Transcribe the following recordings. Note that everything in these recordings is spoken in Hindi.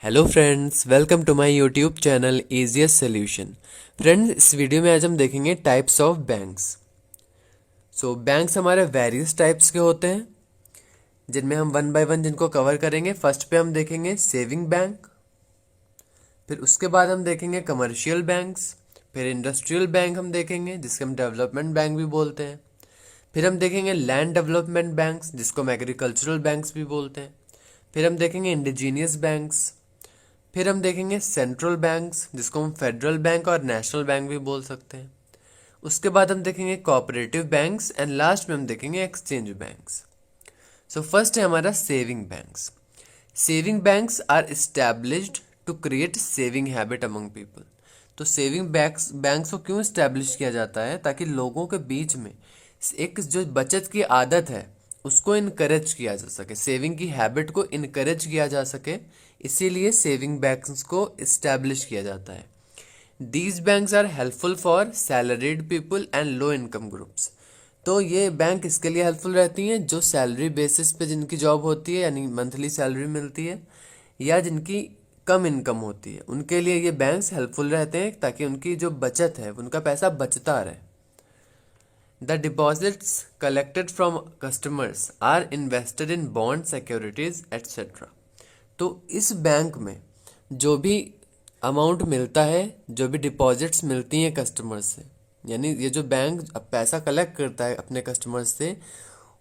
Hello friends, welcome to my YouTube channel easiest solution. Friends, इस वीडियो में आज हम देखेंगे टाइप्स ऑफ बैंक्स। बैंक्स हमारे वेरियस टाइप्स के होते हैं, जिनमें हम वन बाय वन जिनको कवर करेंगे। फर्स्ट पे हम देखेंगे सेविंग बैंक, फिर उसके बाद हम देखेंगे कमर्शियल बैंक्स, फिर इंडस्ट्रियल बैंक हम देखेंगे जिसके हम डेवलपमेंट बैंक भी बोलते हैं। फिर हम देखेंगे लैंड डेवलपमेंट बैंक्स, जिसको हम एग्रीकल्चरल बैंक्स भी बोलते हैं। फिर हम देखेंगे इंडिजीनियस बैंक्स। फिर हम देखेंगे सेंट्रल बैंक्स, जिसको हम फेडरल बैंक और नेशनल बैंक भी बोल सकते हैं। उसके बाद हम देखेंगे कोऑपरेटिव बैंक्स एंड लास्ट में हम देखेंगे एक्सचेंज बैंक्स। फर्स्ट है हमारा saving banks. Saving banks are established to create saving habit among people. तो सेविंग बैंक्स को क्यों इस्टेब्लिश किया जाता है? ताकि लोगों के बीच में एक जो बचत की आदत है उसको इनकरेज किया जा सके, सेविंग की हैबिट को इनकरेज किया जा सके, इसीलिए सेविंग बैंक्स को इस्टेब्लिश किया जाता है। These banks are helpful for salaried people and low income groups. तो ये बैंक इसके लिए हेल्पफुल रहती हैं जो सैलरी बेसिस पे जिनकी जॉब होती है, यानी मंथली सैलरी मिलती है, या जिनकी कम इनकम होती है, उनके लिए ये बैंक्स हेल्पफुल रहते हैं ताकि उनकी जो बचत है, उनका पैसा बचता रहे। The deposits collected from customers are invested in bond securities etc. तो इस बैंक में जो भी अमाउंट मिलता है, जो भी डिपॉजिट्स मिलती हैं कस्टमर्स से, यानी ये जो बैंक अब पैसा कलेक्ट करता है अपने कस्टमर्स से,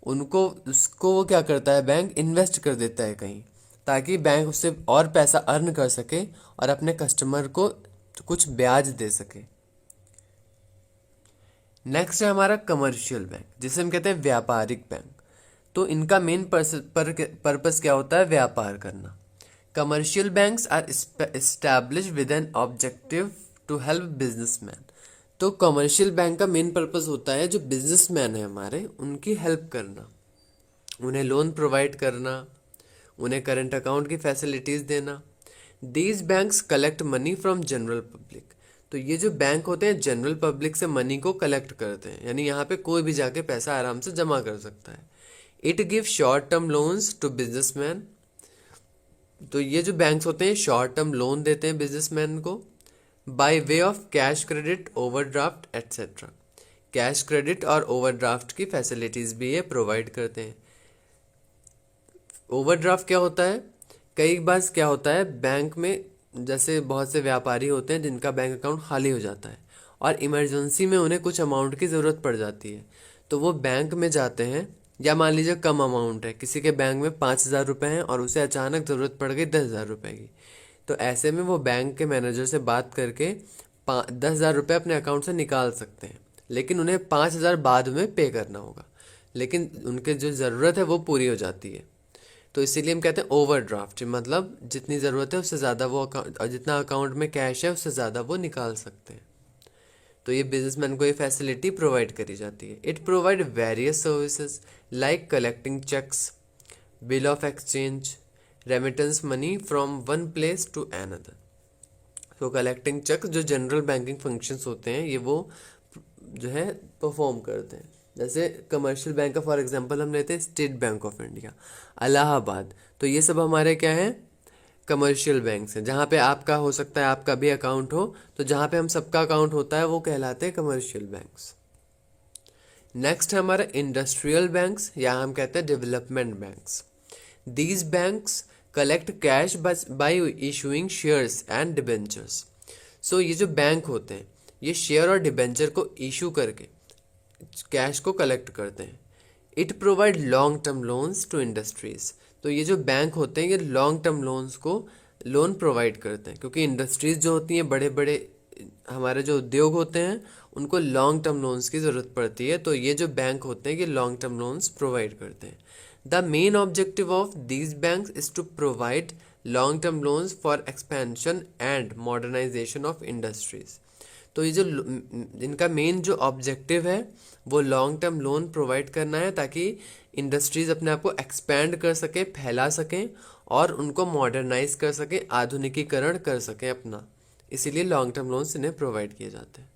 उनको उसको वो क्या करता है, बैंक इन्वेस्ट कर देता है कहीं, ताकि बैंक उससे और पैसा अर्न कर सके और अपने कस्टमर को कुछ ब्याज दे सके। नेक्स्ट है हमारा कमर्शियल बैंक, जिसे हम कहते हैं व्यापारिक बैंक। तो इनका मेन पर्पस क्या होता है? व्यापार करना। Commercial banks are establish with an objective to help businessman. तो कमर्शियल बैंक का मेन पर्पस होता है जो बिजनेसमैन है हमारे, उनकी हेल्प करना, उन्हें लोन प्रोवाइड करना, उन्हें करंट अकाउंट की फैसिलिटीज़ देना। These banks collect money from general public. तो ये जो बैंक होते हैं जनरल पब्लिक से मनी को कलेक्ट करते हैं, यानी यहाँ पे कोई भी जाके पैसा आराम से जमा कर सकता है। It give short term loans to businessman. तो ये जो बैंक्स होते हैं शॉर्ट टर्म लोन देते हैं बिजनेसमैन को by way of cash credit, overdraft etcetera. Cash credit और ओवरड्राफ्ट की फैसिलिटीज़ भी ये प्रोवाइड करते हैं। ओवरड्राफ्ट क्या होता है? कई बार क्या होता है, बैंक में जैसे बहुत से व्यापारी होते हैं जिनका बैंक अकाउंट खाली हो जाता है और इमरजेंसी में उन्हें कुछ अमाउंट की ज़रूरत पड़ जाती है, तो वो बैंक में जाते हैं। या मान लीजिए कम अमाउंट है, किसी के बैंक में 5,000 रुपये हैं और उसे अचानक ज़रूरत पड़ गई 10,000 रुपये की, तो ऐसे में वो बैंक के मैनेजर से बात करके 10,000 रुपये अपने अकाउंट से निकाल सकते हैं, लेकिन उन्हें 5,000 बाद में पे करना होगा, लेकिन उनके जो ज़रूरत है वो पूरी हो जाती है। तो इसीलिए हम कहते हैं ओवरड्राफ्ट, मतलब जितनी ज़रूरत है उससे ज़्यादा वो अकाउंट, और जितना अकाउंट में कैश है उससे ज़्यादा वो निकाल सकते हैं। तो ये बिजनेसमैन को ये फैसिलिटी प्रोवाइड करी जाती है। It provide various services like collecting cheques, bill of exchange, remittance money from one place to another. तो कलेक्टिंग चेक जो जनरल बैंकिंग फंक्शंस होते हैं ये वो जो है परफॉर्म करते हैं। जैसे कमर्शियल बैंक का फॉर एग्जांपल हम लेते हैं state bank of India, Allahabad. तो ये सब हमारे क्या है? कमर्शियल बैंक्स हैं, जहाँ पे आपका हो सकता है आपका भी अकाउंट हो, तो जहाँ पे हम सबका अकाउंट होता है वो कहलाते हैं कमर्शियल बैंक्स। नेक्स्ट है हमारा इंडस्ट्रियल बैंक्स, या हम कहते हैं development banks. These banks collect cash by issuing shares and debentures. ये जो बैंक होते हैं ये शेयर और डिबेंचर को इशू करके कैश को कलेक्ट करते हैं। It provide long term loans to industries. तो ये जो बैंक होते हैं ये लॉन्ग टर्म लोन्स को लोन प्रोवाइड करते हैं, क्योंकि इंडस्ट्रीज जो होती हैं, बड़े बड़े हमारे जो उद्योग होते हैं, उनको लॉन्ग टर्म लोन्स की ज़रूरत पड़ती है। तो ये जो बैंक होते हैं ये लॉन्ग टर्म लोन्स प्रोवाइड करते हैं। The main objective of these banks is to provide long term loans for expansion and modernisation of industries. तो ये जो इनका मेन जो ऑब्जेक्टिव है वो लॉन्ग टर्म लोन प्रोवाइड करना है, ताकि इंडस्ट्रीज अपने आप को एक्सपैंड कर सकें, फैला सकें और उनको मॉडर्नाइज कर सकें, आधुनिकीकरण कर सकें अपना, इसीलिए लॉन्ग टर्म लोन्स इन्हें प्रोवाइड किए जाते हैं।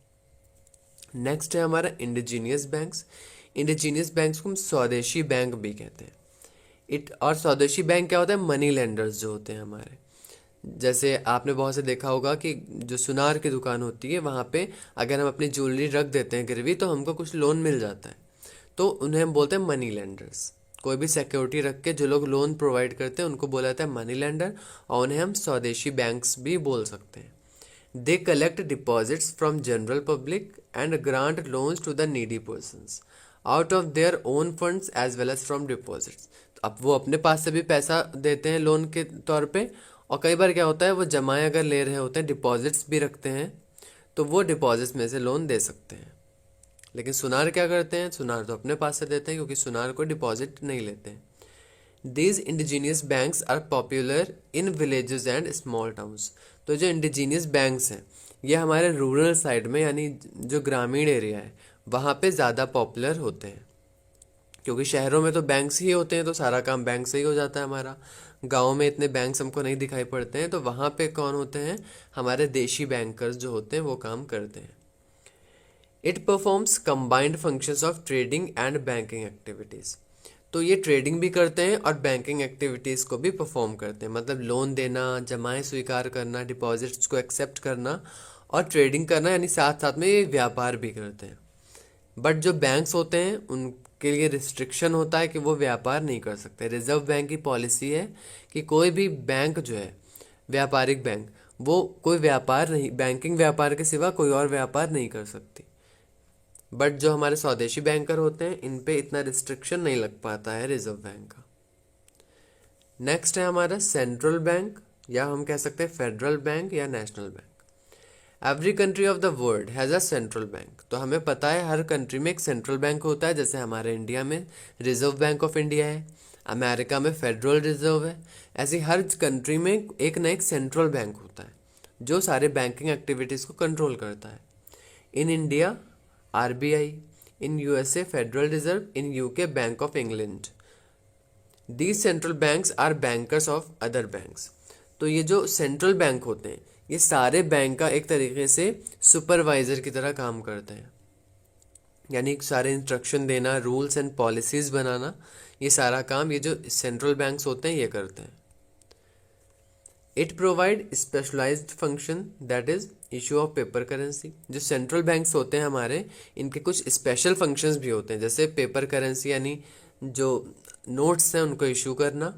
नेक्स्ट है हमारा इंडिजीनियस बैंक्स। इंडिजीनियस बैंक्स को हम स्वदेशी बैंक भी कहते हैं। और स्वदेशी बैंक क्या होता है? मनी लेंडर्स जो होते हैं हमारे, जैसे आपने बहुत से देखा होगा कि जो सुनार की दुकान होती है वहाँ पे अगर हम अपनी ज्वेलरी रख देते हैं गिरवी तो हमको कुछ लोन मिल जाता है, तो उन्हें हम बोलते हैं मनी लेंडर्स। कोई भी सिक्योरिटी रख के जो लोग लोन प्रोवाइड करते हैं उनको बोला जाता है मनी लेंडर, और उन्हें हम स्वदेशी बैंक्स भी बोल सकते हैं। They collect deposits from general public and grant loans to the needy persons out of their own funds as well as from deposits. अब वो अपने पास से भी पैसा देते हैं लोन के तौर पे, और कई बार क्या होता है वो जमाएं अगर ले रहे होते हैं, डिपॉजिट्स भी रखते हैं, तो वो डिपॉजिट्स में से लोन दे सकते हैं। लेकिन सुनार क्या करते हैं, सुनार तो अपने पास से देते हैं क्योंकि सुनार को डिपॉजिट नहीं लेते हैं। These indigenous banks are popular in villages and small towns. तो जो इंडिजीनियस बैंक्स हैं ये हमारे रूरल साइड में, यानी जो ग्रामीण एरिया है वहाँ पे ज़्यादा पॉपुलर होते हैं, क्योंकि शहरों में तो बैंक्स ही होते हैं तो सारा काम बैंक से ही हो जाता है हमारा। गाँव में इतने बैंक्स हमको नहीं दिखाई पड़ते हैं, तो वहाँ पे कौन होते हैं, हमारे देशी बैंकर्स जो होते हैं वो काम करते हैं। It performs combined functions of trading and banking activities. तो ये ट्रेडिंग भी करते हैं और बैंकिंग एक्टिविटीज़ को भी परफॉर्म करते हैं, मतलब लोन देना, जमाएं स्वीकार करना, डिपॉजिट्स को एक्सेप्ट करना और ट्रेडिंग करना, यानी साथ साथ में ये व्यापार भी करते हैं। बट जो बैंक्स होते हैं उनके लिए रिस्ट्रिक्शन होता है कि वो व्यापार नहीं कर सकते। रिजर्व बैंक की पॉलिसी है कि कोई भी बैंक जो है व्यापारिक बैंक, वो कोई व्यापार नहीं, बैंकिंग व्यापार के सिवा कोई और व्यापार नहीं कर सकती। बट जो हमारे स्वदेशी बैंकर होते हैं इन पे इतना रिस्ट्रिक्शन नहीं लग पाता है रिजर्व बैंक का। नेक्स्ट है हमारा सेंट्रल बैंक, या हम कह सकते हैं फेडरल बैंक या national bank. Every country of the world has a central bank. तो हमें पता है हर कंट्री में एक सेंट्रल बैंक होता है, जैसे हमारे इंडिया में रिजर्व बैंक ऑफ इंडिया है, अमेरिका में फेडरल रिजर्व है। ऐसी हर कंट्री में एक ना एक सेंट्रल बैंक होता है जो सारे बैंकिंग एक्टिविटीज़ को कंट्रोल करता है। In India RBI, in USA Federal Reserve, in UK Bank of England. These central banks are bankers of other banks. तो ये जो सेंट्रल बैंक होते हैं ये सारे बैंक का एक तरीके से सुपरवाइजर की तरह काम करते हैं, यानी सारे इंस्ट्रक्शन देना, रूल्स एंड पॉलिसीज बनाना, ये सारा काम ये जो सेंट्रल बैंक्स होते हैं ये करते हैं। It provide specialised function that is issue of paper currency. जो सेंट्रल बैंक्स होते हैं हमारे, इनके कुछ स्पेशल फंक्शंस भी होते हैं, जैसे पेपर करेंसी यानी जो नोट्स हैं उनको इशू करना।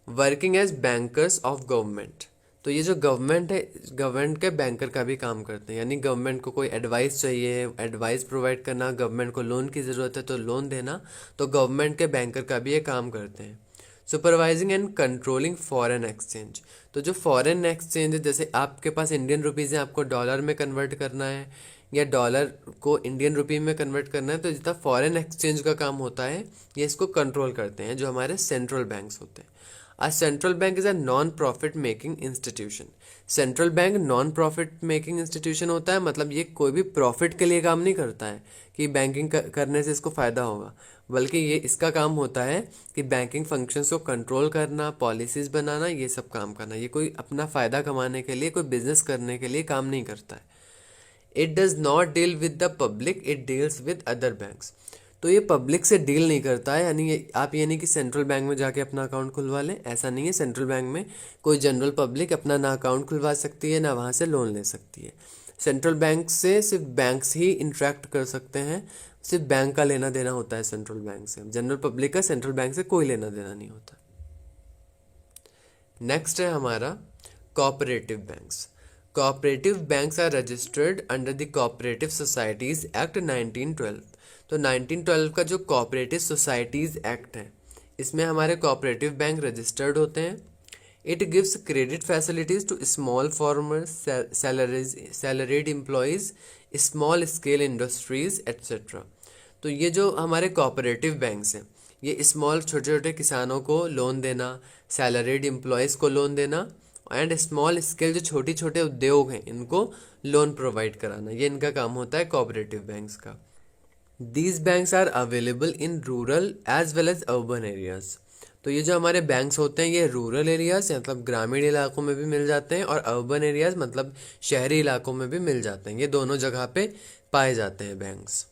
Working as bankers of government. तो ये जो गवर्नमेंट है, गवर्नमेंट के बैंकर का भी काम करते हैं, यानी गवर्नमेंट को कोई एडवाइस चाहिए, एडवाइस प्रोवाइड करना, गवर्नमेंट को लोन की ज़रूरत है तो लोन देना, तो गवर्नमेंट के बैंकर का भी ये काम करते हैं। Supervising and controlling foreign exchange. तो जो फॉरेन एक्सचेंज है, जैसे आपके पास इंडियन रुपीज़ है, आपको डॉलर में कन्वर्ट करना है या डॉलर को इंडियन रुपी में कन्वर्ट करना है, तो जितना फॉरेन एक्सचेंज का काम होता है ये इसको कंट्रोल करते हैं जो हमारे सेंट्रल बैंक्स होते हैं। A central bank is a non-profit making institution. Central bank non profit making institution होता है, मतलब ये कोई भी प्रॉफिट के लिए काम नहीं करता है कि बैंकिंग करने से इसको फ़ायदा होगा, बल्कि ये इसका काम होता है कि बैंकिंग फंक्शंस को कंट्रोल करना, पॉलिसीज़ बनाना, ये सब काम करना। ये कोई अपना फ़ायदा कमाने के लिए, कोई बिजनेस करने के लिए काम नहीं करता है। It does not deal with the public, it deals with other banks. तो ये पब्लिक से डील नहीं करता है, यानी आप ये नहीं कि सेंट्रल बैंक में जाके अपना अकाउंट खुलवा लें, ऐसा नहीं है। सेंट्रल बैंक में कोई जनरल पब्लिक अपना ना अकाउंट खुलवा सकती है ना वहाँ से लोन ले सकती है। सेंट्रल बैंक से सिर्फ बैंक्स ही इंटरेक्ट कर सकते हैं, सिर्फ बैंक का लेना देना होता है सेंट्रल बैंक से। जनरल पब्लिक का सेंट्रल बैंक से कोई लेना देना नहीं होता। नेक्स्ट है हमारा cooperative banks. Cooperative banks are registered under the cooperative societies act 1912। तो 1912 का जो कोऑपरेटिव सोसाइटीज़ एक्ट है इसमें हमारे कोऑपरेटिव बैंक रजिस्टर्ड होते हैं। It gives credit facilities to small farmers, salaried employees, small scale industries etcetera. तो ये जो हमारे कोऑपरेटिव बैंक्स हैं ये स्मॉल छोटे छोटे किसानों को लोन देना, सैलरीड एम्प्लॉयज़ को लोन देना एंड स्मॉल स्केल जो छोटे छोटे उद्योग हैं इनको लोन प्रोवाइड कराना, ये इनका काम होता है कोऑपरेटिव बैंक्स का। These banks are available in rural as well as urban areas. तो ये जो हमारे बैंक्स होते हैं ये रूरल एरियाज मतलब ग्रामीण इलाकों में भी मिल जाते हैं, और अर्बन एरियाज मतलब शहरी इलाकों में भी मिल जाते हैं। ये दोनों जगह पे पाए जाते हैं बैंक्स।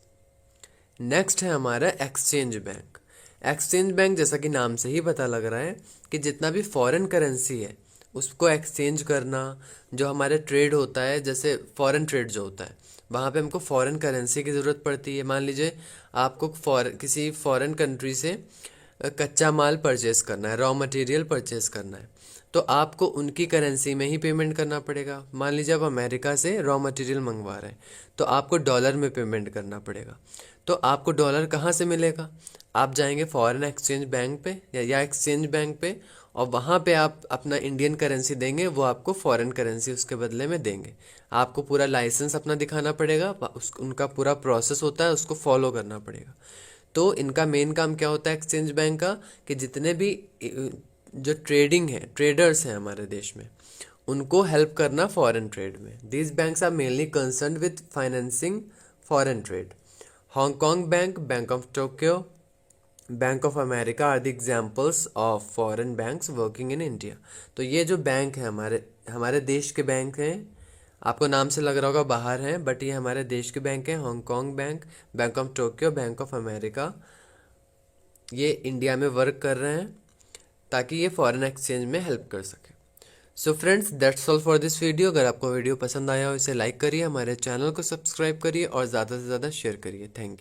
नेक्स्ट है हमारा एक्सचेंज बैंक। एक्सचेंज बैंक जैसा कि नाम से ही पता लग रहा है कि जितना भी फॉरेन करेंसी है उसको एक्सचेंज करना, जो हमारे ट्रेड होता है जैसे फॉरेन ट्रेड जो होता है, वहाँ पे हमको फॉरेन करेंसी की ज़रूरत पड़ती है। मान लीजिए आपको किसी फॉरेन कंट्री से कच्चा माल परचेस करना है, रॉ मटेरियल परचेस करना है, तो आपको उनकी करेंसी में ही पेमेंट करना पड़ेगा। मान लीजिए आप अमेरिका से रॉ मटेरियल मंगवा रहे हैं, तो आपको डॉलर में पेमेंट करना पड़ेगा। तो आपको डॉलर कहाँ से मिलेगा? आप जाएंगे फॉरेन एक्सचेंज बैंक पे या एक्सचेंज बैंक पे, और वहाँ पे आप अपना इंडियन करेंसी देंगे, वो आपको फॉरेन करेंसी उसके बदले में देंगे। आपको पूरा लाइसेंस अपना दिखाना पड़ेगा, उनका पूरा प्रोसेस होता है, उसको फॉलो करना पड़ेगा। तो इनका मेन काम क्या होता है एक्सचेंज बैंक का, कि जितने भी जो ट्रेडिंग है, ट्रेडर्स हैं हमारे देश में, उनको हेल्प करना फॉरेन ट्रेड में। These banks are mainly concern with financing foreign trade. Hong Kong bank, bank of Tokyo, bank of America are the examples of foreign banks working in India. तो ये जो बैंक है हमारे हमारे देश के बैंक हैं, आपको नाम से लग रहा होगा बाहर हैं, बट ये हमारे देश के बैंक हैं। Hong Kong bank, bank of Tokyo, bank of America, ये इंडिया में वर्क कर रहे हैं ताकि ये फॉरेन एक्सचेंज में हेल्प कर सके। So friends, that's all for this video. अगर आपको वीडियो पसंद आया हो इसे लाइक करिए, हमारे चैनल को सब्सक्राइब करिए और ज़्यादा से ज़्यादा शेयर करिए। Thank you.